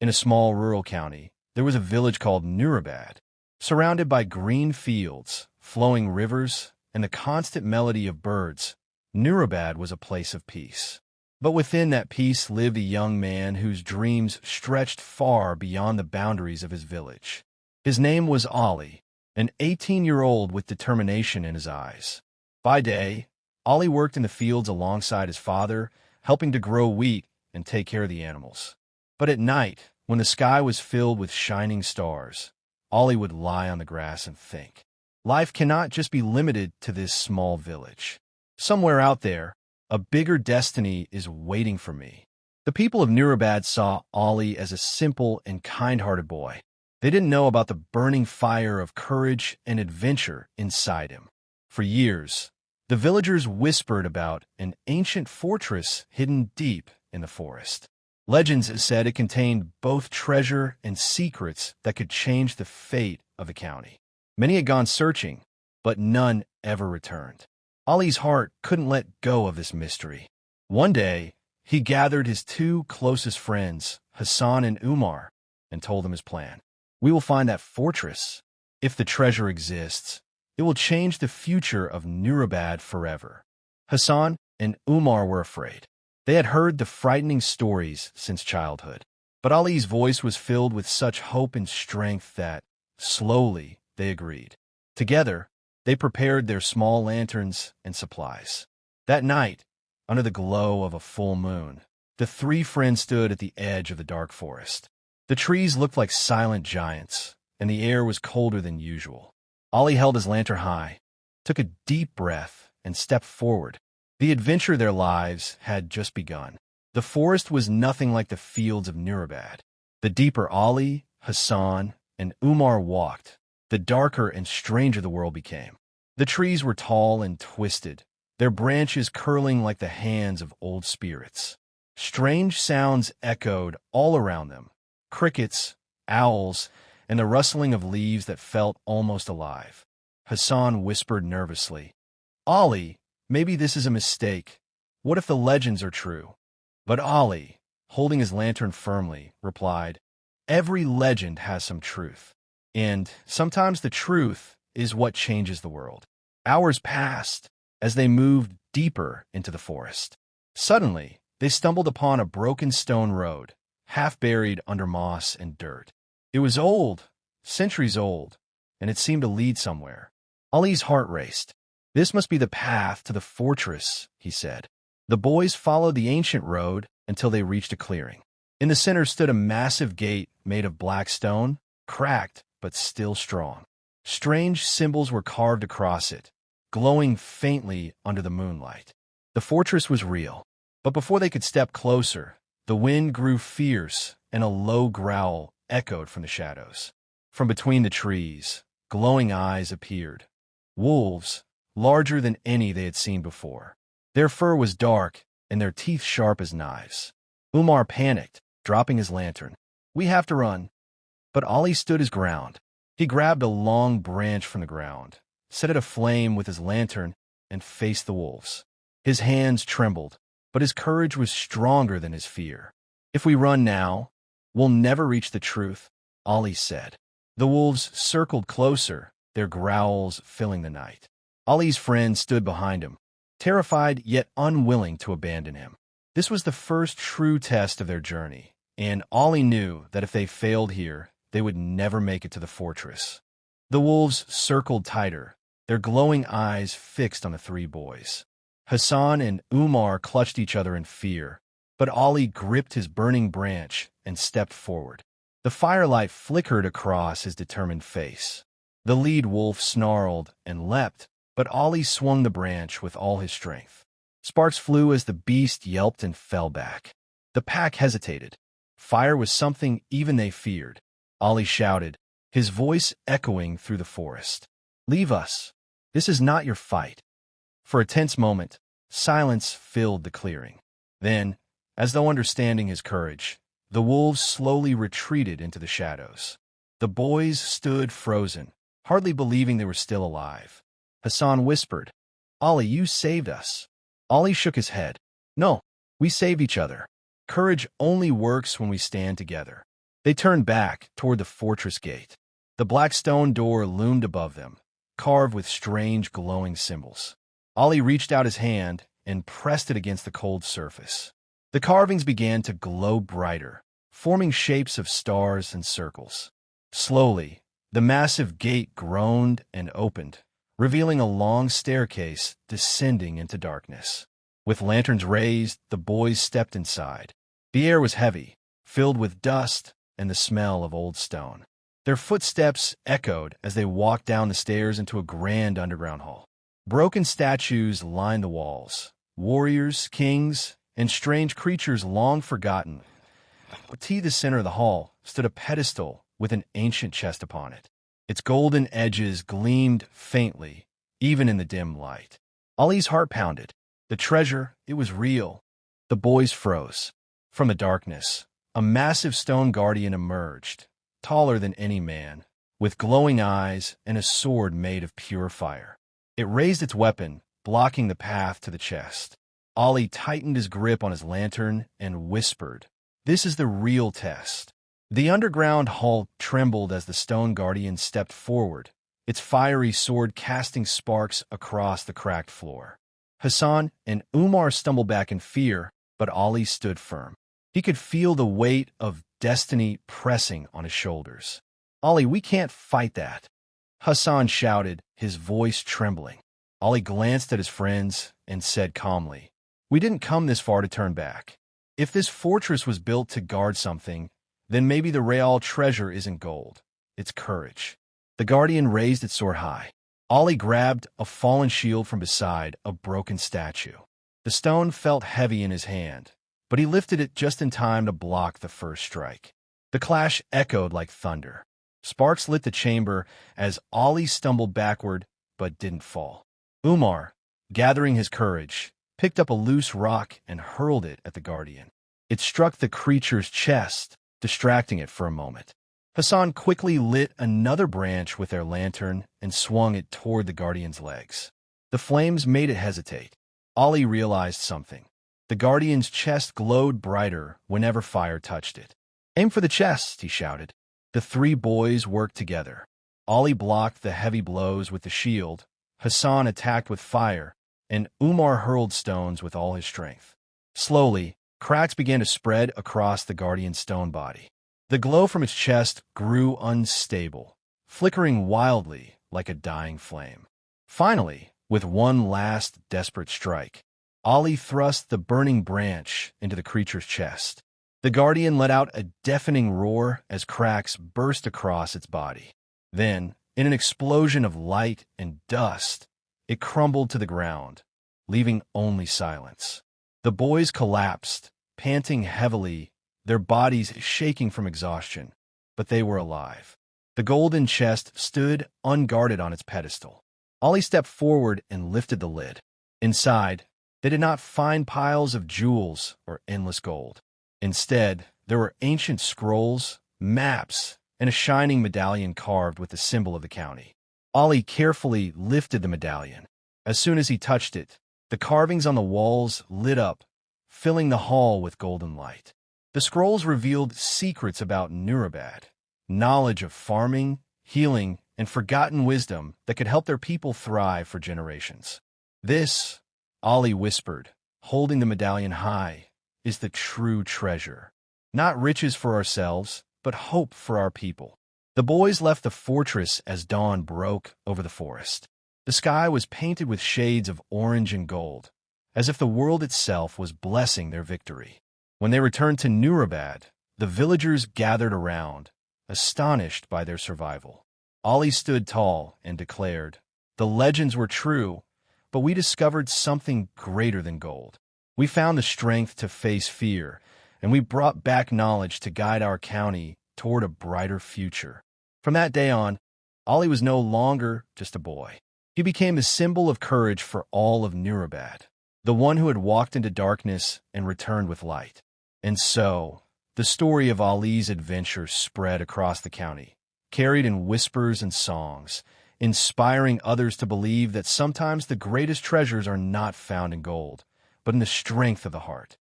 In a small rural county, there was a village called Noorabad, surrounded by green fields, flowing rivers, and the constant melody of birds. Noorabad was a place of peace. But within that peace lived a young man whose dreams stretched far beyond the boundaries of his village. His name was Ali, an 18-year-old with determination in his eyes. By day, Ali worked in the fields alongside his father, helping to grow wheat and take care of the animals. But at night, when the sky was filled with shining stars, Ali would lie on the grass and think. Life cannot just be limited to this small village. Somewhere out there, a bigger destiny is waiting for me. The people of Noorabad saw Ali as a simple and kind-hearted boy. They didn't know about the burning fire of courage and adventure inside him. For years, the villagers whispered about an ancient fortress hidden deep in the forest. Legends said it contained both treasure and secrets that could change the fate of the county. Many had gone searching, but none ever returned. Ali's heart couldn't let go of this mystery. One day, he gathered his two closest friends, Hasan and Umar, and told them his plan. We will find that fortress. If the treasure exists, it will change the future of Noorabad forever. Hasan and Umar were afraid. They had heard the frightening stories since childhood. But Ali's voice was filled with such hope and strength that, slowly, they agreed. Together, they prepared their small lanterns and supplies. That night, under the glow of a full moon, the three friends stood at the edge of the dark forest. The trees looked like silent giants, and the air was colder than usual. Ali held his lantern high, took a deep breath, and stepped forward. The adventure of their lives had just begun. The forest was nothing like the fields of Noorabad. The deeper Ali, Hasan, and Umar walked, the darker and stranger the world became. The trees were tall and twisted, their branches curling like the hands of old spirits. Strange sounds echoed all around them, crickets, owls, and the rustling of leaves that felt almost alive. Hasan whispered nervously, "Ali, maybe this is a mistake. What if the legends are true?" But Ali, holding his lantern firmly, replied, "Every legend has some truth. And sometimes the truth is what changes the world." Hours passed as they moved deeper into the forest. Suddenly, they stumbled upon a broken stone road, half buried under moss and dirt. It was old, centuries old, and it seemed to lead somewhere. Ali's heart raced. "This must be the path to the fortress," he said. The boys followed the ancient road until they reached a clearing. In the center stood a massive gate made of black stone, cracked but still strong. Strange symbols were carved across it, glowing faintly under the moonlight. The fortress was real, but before they could step closer, the wind grew fierce and a low growl echoed from the shadows. From between the trees, glowing eyes appeared. Wolves, larger than any they had seen before. Their fur was dark and their teeth sharp as knives. Umar panicked, dropping his lantern. "We have to run." But Ali stood his ground. He grabbed a long branch from the ground, set it aflame with his lantern, and faced the wolves. His hands trembled, but his courage was stronger than his fear. "If we run now, we'll never reach the truth," Ali said. The wolves circled closer, their growls filling the night. Ali's friends stood behind him, terrified yet unwilling to abandon him. This was the first true test of their journey, and Ali knew that if they failed here, they would never make it to the fortress. The wolves circled tighter, their glowing eyes fixed on the three boys. Hasan and Umar clutched each other in fear, but Ali gripped his burning branch and stepped forward. The firelight flickered across his determined face. The lead wolf snarled and leapt, but Ali swung the branch with all his strength. Sparks flew as the beast yelped and fell back. The pack hesitated. Fire was something even they feared. Ali shouted, his voice echoing through the forest. "Leave us. This is not your fight." For a tense moment, silence filled the clearing. Then, as though understanding his courage, the wolves slowly retreated into the shadows. The boys stood frozen, hardly believing they were still alive. Hasan whispered, "Ali, you saved us." Ali shook his head. "No, we saved each other. Courage only works when we stand together." They turned back toward the fortress gate. The black stone door loomed above them, carved with strange glowing symbols. Ali reached out his hand and pressed it against the cold surface. The carvings began to glow brighter, forming shapes of stars and circles. Slowly, the massive gate groaned and opened, revealing a long staircase descending into darkness. With lanterns raised, the boys stepped inside. The air was heavy, filled with dust and the smell of old stone. Their footsteps echoed as they walked down the stairs into a grand underground hall. Broken statues lined the walls. Warriors, kings, and strange creatures long forgotten. At the center of the hall stood a pedestal with an ancient chest upon it. Its golden edges gleamed faintly, even in the dim light. Ali's heart pounded. The treasure, it was real. The boys froze. From the darkness, a massive stone guardian emerged, taller than any man, with glowing eyes and a sword made of pure fire. It raised its weapon, blocking the path to the chest. Ali tightened his grip on his lantern and whispered, "This is the real test." The underground hall trembled as the stone guardian stepped forward, its fiery sword casting sparks across the cracked floor. Hasan and Umar stumbled back in fear, but Ali stood firm. He could feel the weight of destiny pressing on his shoulders. "Ali, we can't fight that," Hasan shouted, his voice trembling. Ali glanced at his friends and said calmly, "We didn't come this far to turn back. If this fortress was built to guard something, then maybe the real treasure isn't gold. It's courage." The guardian raised its sword high. Ali grabbed a fallen shield from beside a broken statue. The stone felt heavy in his hand, but he lifted it just in time to block the first strike. The clash echoed like thunder. Sparks lit the chamber as Ali stumbled backward but didn't fall. Umar, gathering his courage, picked up a loose rock and hurled it at the guardian. It struck the creature's chest, distracting it for a moment. Hasan quickly lit another branch with their lantern and swung it toward the guardian's legs. The flames made it hesitate. Ali realized something. The guardian's chest glowed brighter whenever fire touched it. "Aim for the chest," he shouted. The three boys worked together. Ali blocked the heavy blows with the shield, Hasan attacked with fire, and Umar hurled stones with all his strength. Slowly, cracks began to spread across the guardian's stone body. The glow from its chest grew unstable, flickering wildly like a dying flame. Finally, with one last desperate strike, Ali thrust the burning branch into the creature's chest. The guardian let out a deafening roar as cracks burst across its body. Then, in an explosion of light and dust, it crumbled to the ground, leaving only silence. The boys collapsed, panting heavily, their bodies shaking from exhaustion, but they were alive. The golden chest stood unguarded on its pedestal. Ali stepped forward and lifted the lid. Inside, they did not find piles of jewels or endless gold. Instead, there were ancient scrolls, maps, and a shining medallion carved with the symbol of the county. Ali carefully lifted the medallion. As soon as he touched it, the carvings on the walls lit up, filling the hall with golden light. The scrolls revealed secrets about Noorabad, knowledge of farming, healing, and forgotten wisdom that could help their people thrive for generations. "This," Ali whispered, holding the medallion high, "is the true treasure. Not riches for ourselves, but hope for our people." The boys left the fortress as dawn broke over the forest. The sky was painted with shades of orange and gold, as if the world itself was blessing their victory. When they returned to Noorabad, the villagers gathered around, astonished by their survival. Ali stood tall and declared, "The legends were true, but we discovered something greater than gold. We found the strength to face fear, and we brought back knowledge to guide our county toward a brighter future." From that day on, Ali was no longer just a boy. He became the symbol of courage for all of Noorabad, the one who had walked into darkness and returned with light. And so, the story of Ali's adventure spread across the county, carried in whispers and songs, inspiring others to believe that sometimes the greatest treasures are not found in gold, but in the strength of the heart.